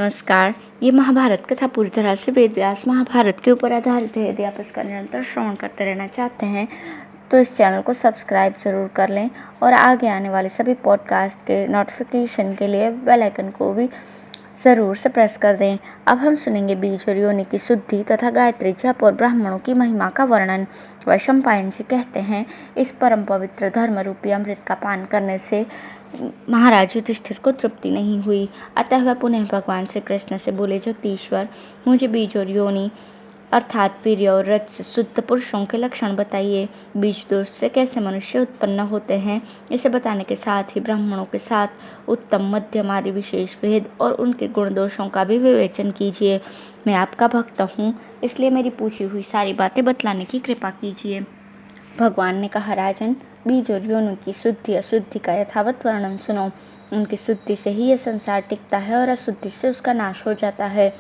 नमस्कार। ये महाभारत कथा पूरी तरह से वेद व्यास महाभारत के ऊपर आधारित है। यदि आप इसका निरंतर श्रवण करते रहना चाहते हैं तो इस चैनल को सब्सक्राइब जरूर कर लें और आगे आने वाले सभी पॉडकास्ट के नोटिफिकेशन के लिए बेल आइकन को भी ज़रूर से प्रेस कर दें। अब हम सुनेंगे बीज और योनि की शुद्धि तथा गायत्री जप और ब्राह्मणों की महिमा का वर्णन। वैशंपायन जी कहते हैं, इस परम पवित्र धर्म रूपी अमृत का पान करने से महाराज युधिष्ठिर को तृप्ति नहीं हुई। अतः वह पुनः भगवान श्री कृष्ण से बोले, जगदीश्वर, मुझे बीज और योनि अर्थात वीर्य और रज से शुद्ध पुरुषों के लक्षण बताइए। बीज दोष से कैसे मनुष्य उत्पन्न होते हैं, इसे बताने के साथ ही ब्राह्मणों के साथ उत्तम मध्यम आदि विशेष भेद और उनके गुण दोषों का भी विवेचन कीजिए। मैं आपका भक्त हूँ, इसलिए मेरी पूछी हुई सारी बातें बतलाने की कृपा कीजिए। भगवान ने कहा, राजन, बीज और योनि की शुद्धि अशुद्धि का यथावत वर्णन सुनो। उनकी शुद्धि से ही यह संसार टिकता है और अशुद्धि से उसका नाश हो जाता है।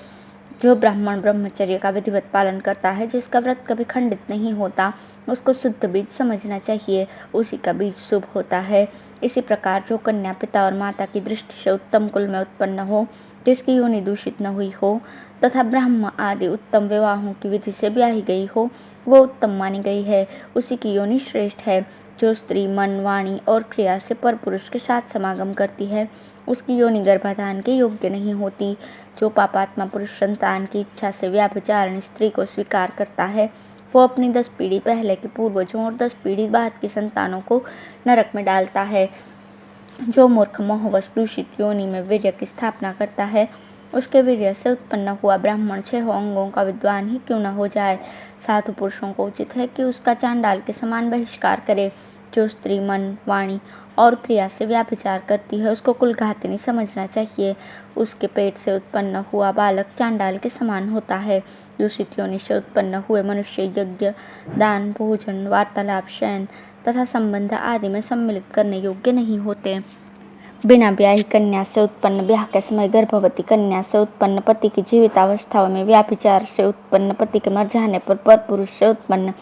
जो ब्राह्मण ब्रह्मचर्य का विधिवत पालन करता है, जिसका व्रत कभी खंडित नहीं होता, उसको शुद्ध बीज समझना चाहिए, उसी का बीज शुभ होता है। इसी प्रकार जो कन्या पिता और माता की दृष्टि से उत्तम कुल में उत्पन्न हो, जिसकी योनि दूषित न हुई हो तथा ब्राह्म आदि उत्तम विवाहों की विधि से ब्याही गई हो, वो उत्तम मानी गई है, उसी की योनि श्रेष्ठ है। जो स्त्री मन, वाणी और क्रिया से परपुरुष के साथ समागम करती है, उसकी योनि गर्भाधान के योग्य नहीं होती। जो पापात्मा पुरुष संतान की इच्छा से व्याभिचारिणी स्त्री को स्वीकार करता है, वो अपनी 10 पीढ़ी पहले के पूर्वजों और 10 पीढ़ी बाद की संतानों को नरक में डालता है। जो मूर्ख मोहवश दूषित योनि में वीर्य की स्थापना करता है, उसके वीर्य से उत्पन्न हुआ ब्राह्मण 6 अंगों का विद्वान ही क्यों न हो जाए। साधु पुरुषों को उचित है कि उसका चांडाल के समान बहिष्कार करे। जो स्त्री मन, वाणी और क्रिया से व्याभिचार करती है, उसको कुलघातिनी समझना चाहिए। उसके पेट से उत्पन्न हुआ बालक चांडाल के समान होता है। दूषित योनि से उत्पन्न हुए मनुष्य यज्ञ, दान, भोजन, वार्तालाप, शयन तथा संबंध आदि में सम्मिलित करने योग्य नहीं होते। बिना ब्याही कन्या से उत्पन्न, ब्याह के समय गर्भवती कन्या से उत्पन्न, पति की जीवितावस्था में व्याभिचार से उत्पन्न, पति के मर जाने पर परपुरुष से उत्पन्न,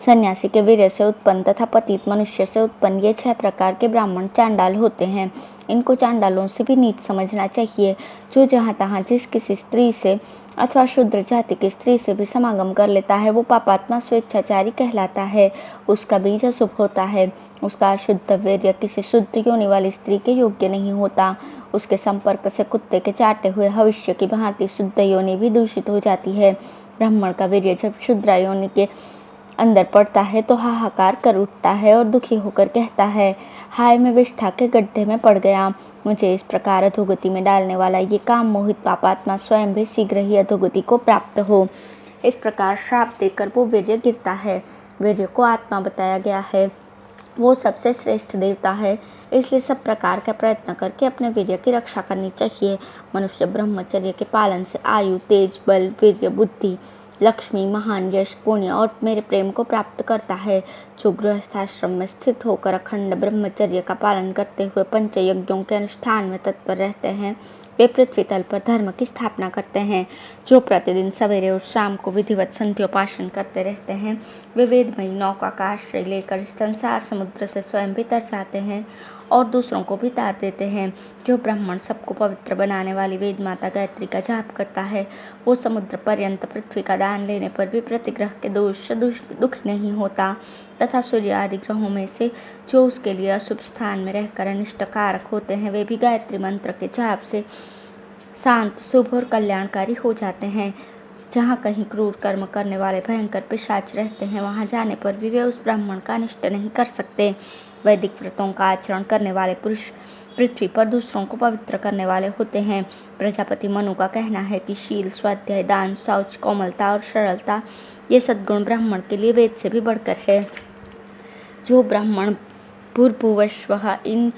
सन्यासी के वीर्य से उत्पन्न तथा पतित मनुष्य से उत्पन्न, ये 6 प्रकार के ब्राह्मण चांडाल होते हैं। इनको चांडालों से भी नीच समझना चाहिए। जो जहाँ तहाँ जिस किसी स्त्री से अथवा शूद्र जाति की स्त्री से भी समागम कर लेता है, वो पापात्मा स्वेच्छाचारी कहलाता है, उसका बीज अशुभ होता है। उसका अशुद्ध वीर्य किसी शुद्ध योनि वाली स्त्री के योग्य नहीं होता। उसके संपर्क से कुत्ते के चाटे हुए हविष्य की भांति शुद्ध योनि भी दूषित हो जाती है। ब्राह्मण का वीर्य जब शुद्र योनि के अंदर पड़ता है तो हाहाकार कर उठता है और दुखी होकर कहता है, हाय, मैं विष्ठा के गड्ढे में पड़ गया। मुझे इस प्रकार अधोगति में डालने वाला ये काम मोहित पापात्मा स्वयं भी शीघ्र ही अधोगति को प्राप्त हो। इस प्रकार श्राप देकर वो वीर्य गिरता है। वीर्य को आत्मा बताया गया है, वो सबसे श्रेष्ठ देवता है, इसलिए सब प्रकार का प्रयत्न करके अपने वीर्य की रक्षा करनी चाहिए। मनुष्य ब्रह्मचर्य के पालन से आयु, तेज, बल, वीर्य, बुद्धि, लक्ष्मी, महान यश, पुण्य और मेरे प्रेम को प्राप्त करता है। जो गृहस्थाश्रम में स्थित होकर अखंड ब्रह्मचर्य का पालन करते हुए पंचयज्ञों के अनुष्ठान में तत्पर रहते हैं, वे पृथ्वी तल पर धर्म की स्थापना करते हैं। जो प्रतिदिन सवेरे और शाम को विधिवत संध्योपासन करते रहते हैं, वे वेदमयी नौका का आश्रय लेकर इस संसार समुद्र से स्वयं भी तर जाते हैं और दूसरों को भी तार देते हैं। जो ब्राह्मण सबको पवित्र बनाने वाली वेद माता गायत्री का जाप करता है, वो समुद्र पर्यंत पृथ्वी का दान लेने पर भी प्रतिग्रह के दोष से दुखी नहीं होता तथा सूर्य आदि ग्रहों में से जो उसके लिए अशुभ स्थान में रहकर अनिष्ट कारक होते हैं, वे भी गायत्री मंत्र के जाप से शांत, शुभ और कल्याणकारी हो जाते हैं। जहाँ कहीं क्रूर कर्म करने वाले भयंकर पिशाच रहते हैं, वहाँ जाने पर भी वे उस ब्राह्मण का अनिष्ट नहीं कर सकते। वैदिक व्रतों का आचरण करने वाले पुरुष पृथ्वी पर दूसरों को पवित्र करने वाले होते हैं। प्रजापति मनु का कहना है कि शील, स्वाध्याय, दान, शौच, कोमलता और सरलता, ये सद्गुण ब्राह्मण के लिए वेद से भी बढ़कर है। जो ब्राह्मण भूर्भुवस्वः इन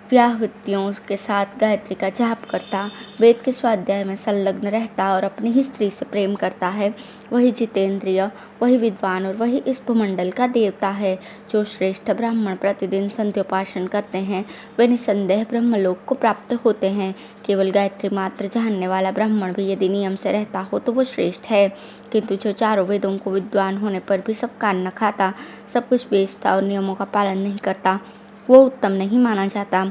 व्याहृतियों के साथ गायत्री का जाप करता, वेद के स्वाध्याय में संलग्न रहता और अपनी ही स्त्री से प्रेम करता है, वही जितेंद्रिय, वही विद्वान और वही इस भूमंडल का देवता है। जो श्रेष्ठ ब्राह्मण प्रतिदिन संध्योपासन करते हैं, वे निसंदेह ब्रह्मलोक को प्राप्त होते हैं। केवल गायत्री मात्र जानने वाला ब्राह्मण भी यदि नियम से रहता हो तो वो श्रेष्ठ है, किंतु जो चारों वेदों को विद्वान होने पर भी सब कान न खाता, सब कुछ बेचता और नियमों का पालन नहीं करता, वो उत्तम नहीं माना जाता।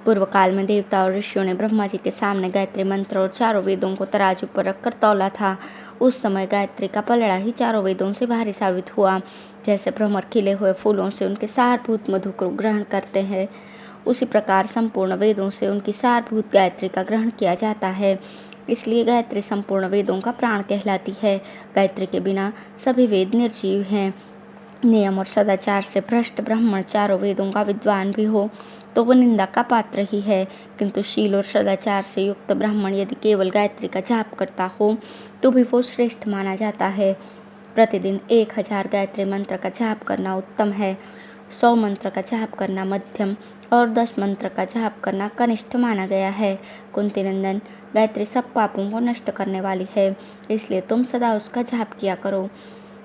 पूर्व काल में देवता और ऋषियों ने ब्रह्मा जी के सामने गायत्री मंत्र और चारों वेदों को तराजू पर रखकर तौला था। उस समय गायत्री का पलड़ा ही चारों वेदों से भारी साबित हुआ। जैसे भ्रमर खिले हुए फूलों से उनके सारभूत मधु को ग्रहण करते हैं, उसी प्रकार संपूर्ण वेदों से उनकी सारभूत गायत्री का ग्रहण किया जाता है। इसलिए गायत्री संपूर्ण वेदों का प्राण कहलाती है। गायत्री के बिना सभी वेद निर्जीव हैं। नियम और सदाचार से भ्रष्ट ब्राह्मण चारों वेदों का विद्वान भी हो तो वो निंदा का पात्र ही है, किंतु शील और सदाचार से युक्त ब्राह्मण यदि केवल गायत्री का जाप करता हो तो भी वो श्रेष्ठ माना जाता है। प्रतिदिन 1000 गायत्री मंत्र का जाप करना उत्तम है। 100 मंत्र का जाप करना मध्यम और 10 मंत्र का जाप करना कनिष्ठ माना गया है। कुंती नंदन, गायत्री सब पापों को नष्ट करने वाली है, इसलिए तुम सदा उसका जाप किया करो।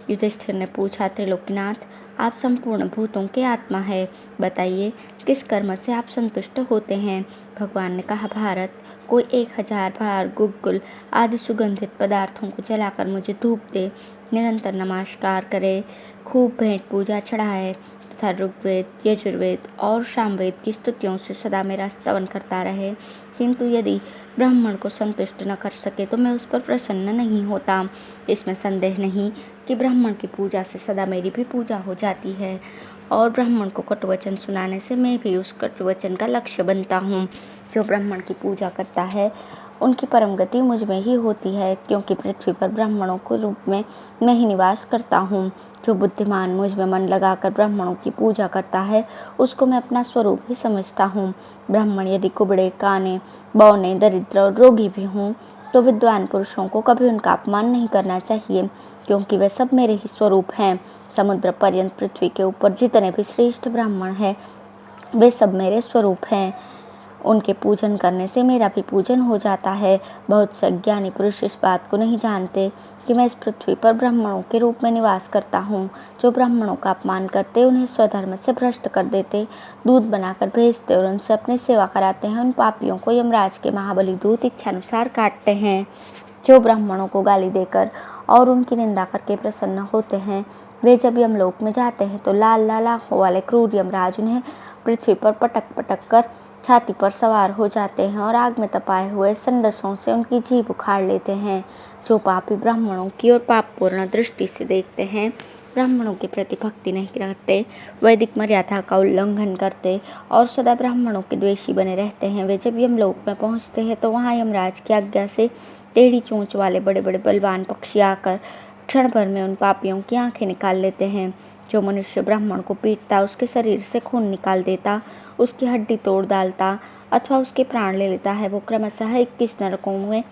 युधिष्ठिर ने पूछा, त्रिलोकीनाथ, आप संपूर्ण भूतों के आत्मा है, बताइए किस कर्म से आप संतुष्ट होते हैं। भगवान ने कहा, भारत, कोई 1000 बार गुग्गुल आदि सुगंधित पदार्थों को जलाकर मुझे धूप दे, निरंतर नमस्कार करे, खूब भेंट पूजा चढ़ाए तथा ऋग्वेद, यजुर्वेद और सामवेद की स्तुतियों से सदा मेरा स्तवन करता रहे, किंतु यदि ब्राह्मण को संतुष्ट न कर सके तो मैं उस पर प्रसन्न नहीं होता। इसमें संदेह नहीं कि ब्राह्मण की पूजा से सदा मेरी भी पूजा हो जाती है, और ब्राह्मण को कटुवचन सुनाने से मैं भी उस कटुवचन का लक्ष्य बनता हूँ। जो ब्राह्मण की पूजा करता है उनकी परम गति मुझ में ही होती है, क्योंकि पृथ्वी पर ब्राह्मणों के रूप में मैं ही निवास करता हूँ। जो बुद्धिमान मुझ में मन लगाकर ब्राह्मणों की पूजा करता है उसको मैं अपना स्वरूप ही समझता हूँ। ब्राह्मण यदि कुबड़े, काने, बौने, दरिद्र और रोगी भी हों तो विद्वान पुरुषों को कभी उनका अपमान नहीं करना चाहिए, क्योंकि वे सब मेरे ही स्वरूप हैं। समुद्र पर्यंत पृथ्वी के ऊपर जितने भी श्रेष्ठ ब्राह्मण हैं वे सब मेरे स्वरूप हैं। उनके पूजन करने से मेरा भी पूजन हो जाता है। बहुत से अज्ञानी पुरुष इस बात को नहीं जानते कि मैं इस पृथ्वी पर ब्राह्मणों के रूप में निवास करता हूँ। जो ब्राह्मणों का अपमान करते, उन्हें स्वधर्म से भ्रष्ट कर देते, दूध बनाकर भेजते और उनसे अपनी सेवा कराते हैं, उन पापियों को यमराज के महाबली दूत इच्छानुसार काटते हैं। जो ब्राह्मणों को गाली देकर और उनकी निंदा करके प्रसन्न होते हैं, वे जब यमलोक में जाते हैं तो लाल लाल आंखों वाले क्रूर यमराज उन्हें पृथ्वी पर पटक पटक कर छाती पर सवार हो जाते हैं और आग में तपाए हुए संडसों से उनकी जीभ उखाड़ लेते हैं। जो पापी ब्राह्मणों की ओर पापपूर्ण दृष्टि से देखते हैं, ब्राह्मणों के प्रति भक्ति नहीं रखते, वैदिक मर्यादा का उल्लंघन करते और सदा ब्राह्मणों के द्वेषी बने रहते हैं, वे जब यमलोक में पहुंचते हैं तो वहां यमराज की आज्ञा से टेढ़ी चोंच वाले बड़े बड़े बलवान पक्षी आकर क्षण भर में उन पापियों की आंखें निकाल लेते हैं। जो मनुष्य ब्राह्मण को पीटता, उसके शरीर से खून निकाल देता, उसकी हड्डी तोड़ डालता अथवा उसके प्राण ले लेता है, वो क्रमशः 21 नरकों में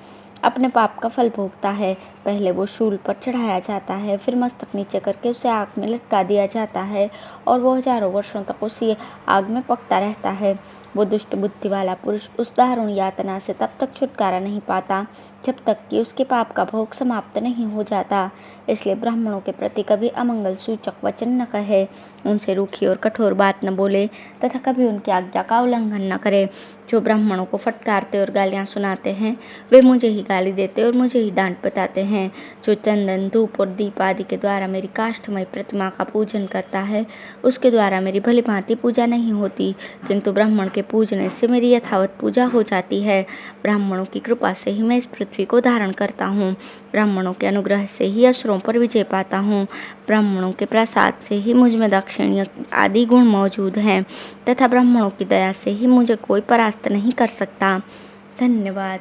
अपने पाप का फल भोगता है। पहले वो शूल पर चढ़ाया जाता है, फिर मस्तक नीचे करके उसे आग में लटका दिया जाता है और वो हजारों वर्षों तक उसी आग में पकता रहता है। वो दुष्ट बुद्धि वाला पुरुष उस दारुण यातना से तब तक छुटकारा नहीं पाता जब तक कि उसके पाप का भोग समाप्त नहीं हो जाता। इसलिए ब्राह्मणों के प्रति कभी अमंगल सूचक वचन न कहे, उनसे रूखी और कठोर बात न बोले तथा कभी उनकी आज्ञा का उल्लंघन न करे। जो ब्राह्मणों को फटकारते और गालियाँ सुनाते हैं, वे मुझे ही गाली देते और मुझे ही डांट बताते हैं। जो चंदन, धूप और दीप आदि के द्वारा मेरी काष्ठमय प्रतिमा का पूजन करता है, उसके द्वारा मेरी भली भांति पूजा नहीं होती, किंतु ब्राह्मण के पूजने से मेरी यथावत पूजा हो जाती है। ब्राह्मणों की कृपा से ही मैं इस पृथ्वी को धारण करता हूँ। ब्राह्मणों के अनुग्रह से ही असुरों पर विजय पाता हूँ। ब्राह्मणों के प्रसाद से ही मुझ में दाक्षिण्य आदि गुण मौजूद हैं तथा ब्राह्मणों की दया से ही मुझे कोई परास्त नहीं कर सकता। धन्यवाद।